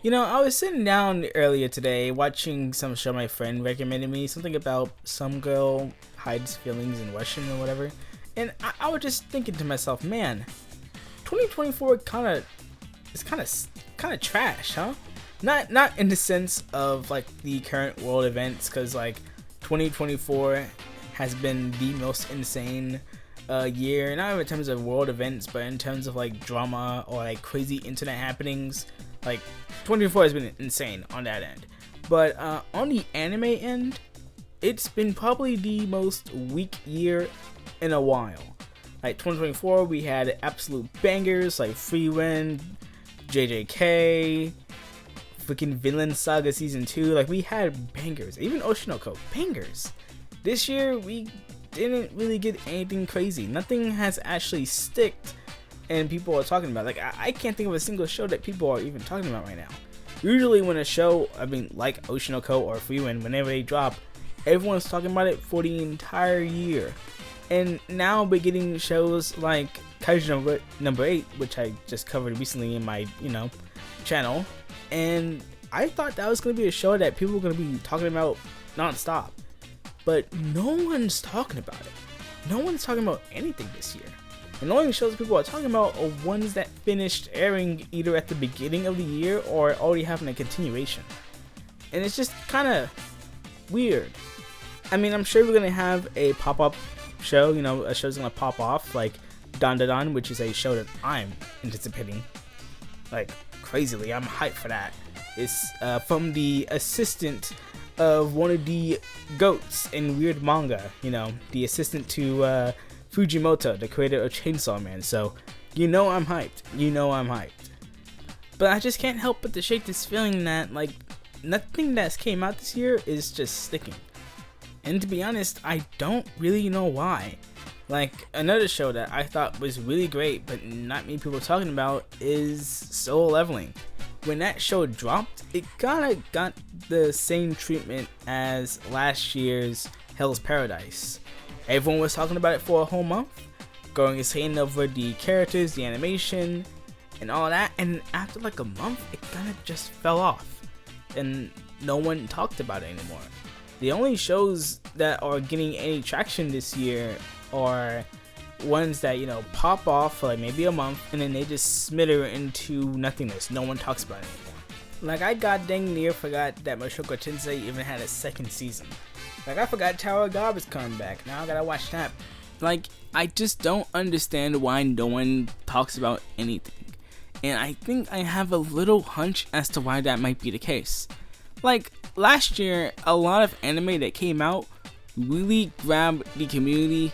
I was sitting down earlier today watching some show my friend recommended me, something about some girl hides feelings in Russian or whatever. And I was just thinking to myself, man, 2024 kind of trash, huh? Not in the sense of like the current world events, because like 2024 has been the most insane year, not even in terms of world events, but in terms of like drama or like crazy internet happenings. Like 24 has been insane on that end, but on the anime end, it's been probably the most weak year in a while. Like 2024, we had absolute bangers like Free Wind, JJK, freaking Vinland Saga Season 2. Like, we had bangers. Even Oshinoko, bangers. This year, we didn't really get anything crazy. Nothing has actually sticked and people are talking about. Like, I can't think of a single show that people are even talking about right now. Usually when a show, like Oshinoko or Free Wind, whenever they drop, everyone's talking about it for the entire year. And now we're getting shows like Kaiju number 8, which I just covered recently in my, channel. And I thought that was going to be a show that people were going to be talking about nonstop. But no one's talking about it. No one's talking about anything this year. And the only shows people are talking about are ones that finished airing either at the beginning of the year or already having a continuation. And it's just kind of weird. I'm sure we're going to have a pop-up show, a show's going to pop off, like Dandadan, which is a show that I'm anticipating, like, crazily. I'm hyped for that. It's from the assistant of one of the goats in weird manga, the assistant to Fujimoto, the creator of Chainsaw Man. So, I'm hyped. But I just can't help but to shake this feeling that, like, nothing that's came out this year is just sticking. And to be honest, I don't really know why. Like, another show that I thought was really great, but not many people are talking about, is Solo Leveling. When that show dropped, it kind of got the same treatment as last year's Hell's Paradise. Everyone was talking about it for a whole month, going insane over the characters, the animation, and all that, and after like a month, it kind of just fell off, and no one talked about it anymore. The only shows that are getting any traction this year are ones that, pop off for like maybe a month and then they just smitter into nothingness. No one talks about it anymore. Like, I god dang near forgot that Mushoku Tensei even had a second season. Like, I forgot Tower of God was coming back. Now I gotta watch that. Like, I just don't understand why no one talks about anything. And I think I have a little hunch as to why that might be the case. Like, last year, a lot of anime that came out really grabbed the community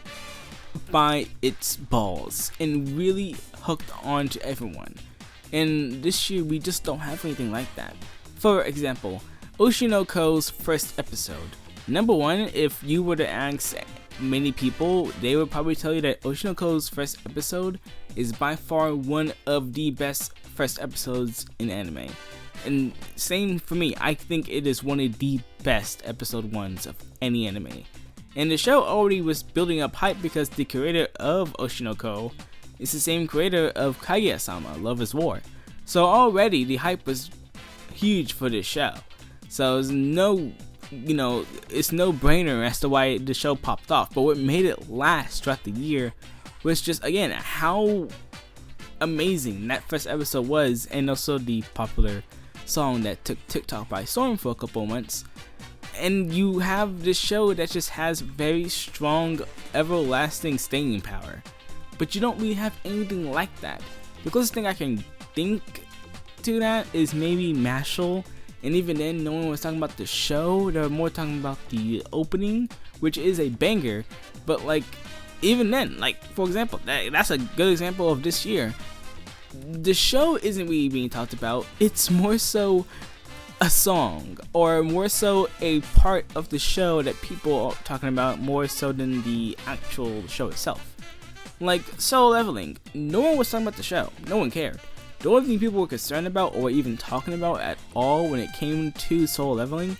by its balls and really hooked on to everyone. And this year, we just don't have anything like that. For example, Oshinoko's first episode. Number one, if you were to ask many people, they would probably tell you that Oshinoko's first episode is by far one of the best first episodes in anime. And same for me, I think it is one of the best episode 1s of any anime. And the show already was building up hype because the creator of Oshinoko is the same creator of Kaguya-sama, Love is War. So already the hype was huge for this show. So it's no brainer as to why the show popped off. But what made it last throughout the year was just, again, how amazing that first episode was, and also the popular song that took TikTok by storm for a couple of months. And you have this show that just has very strong, everlasting staying power. But you don't really have anything like that. The closest thing I can think to that is maybe Mashal. And even then, no one was talking about the show. They were more talking about the opening, which is a banger. But like, even then, like, for example, that's a good example of this year. The show isn't really being talked about. It's more so a song, or more so a part of the show that people are talking about more so than the actual show itself. Like Solo Leveling, no one was talking about the show. No one cared. The only thing people were concerned about or even talking about at all when it came to Solo Leveling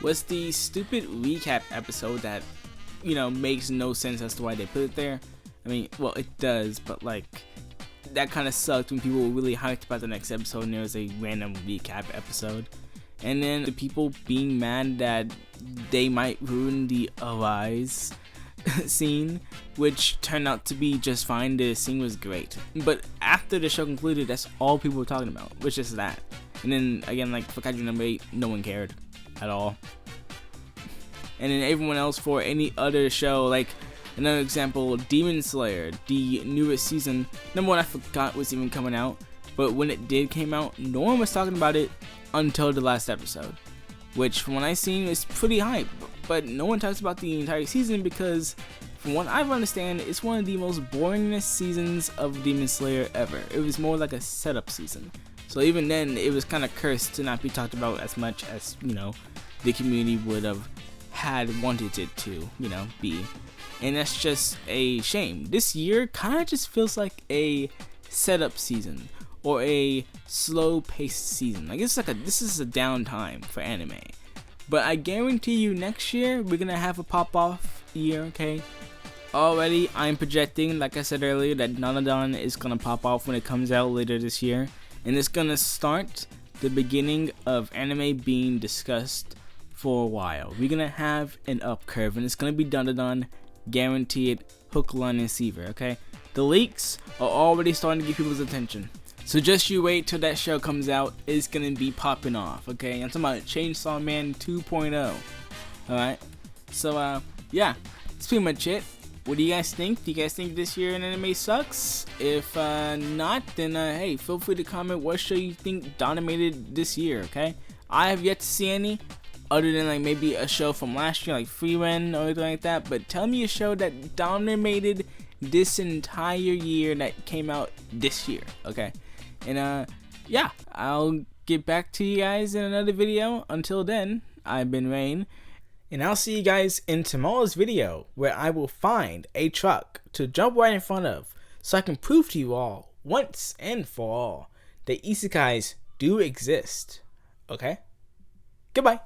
was the stupid recap episode that, makes no sense as to why they put it there. Well, it does, but like, that kind of sucked when people were really hyped about the next episode and there was a random recap episode. And then the people being mad that they might ruin the Arise scene, which turned out to be just fine. The scene was great, but after the show concluded, that's all people were talking about, which is that. And then again, like for Kaiju number 8, no one cared at all. And then everyone else for any other show, like another example, Demon Slayer, the newest season. Number 1, I forgot was even coming out, but when it did came out, no one was talking about it until the last episode, which from what I seen is pretty hype. But no one talks about the entire season because, from what I understand, it's one of the most boringest seasons of Demon Slayer ever. It was more like a setup season. So even then, it was kind of cursed to not be talked about as much as, you know, the community would have had wanted it to, you know, be. And that's just a shame. This year kind of just feels like a setup season or a slow-paced season. Like this is a downtime for anime. But I guarantee you next year we're gonna have a pop-off year, okay? Already I'm projecting, like I said earlier, that Dandadan is gonna pop off when it comes out later this year. And it's gonna start the beginning of anime being discussed for a while. We're gonna have an up curve and it's gonna be Dandadan, guaranteed, hook, line, and receiver, okay? The leaks are already starting to get people's attention. So just you wait till that show comes out. It's gonna be popping off, okay? I'm talking about Chainsaw Man 2.0. Alright? So, yeah. That's pretty much it. What do you guys think? Do you guys think this year in anime sucks? If not, then hey, feel free to comment what show you think dominated this year, okay? I have yet to see any, other than like maybe a show from last year, like Frieren or anything like that. But tell me a show that dominated this entire year that came out this year, okay? And yeah, I'll get back to you guys in another video. Until then, I've been Rain, and I'll see you guys in tomorrow's video, where I will find a truck to jump right in front of, so I can prove to you all, once and for all, that isekais do exist. Okay? Goodbye.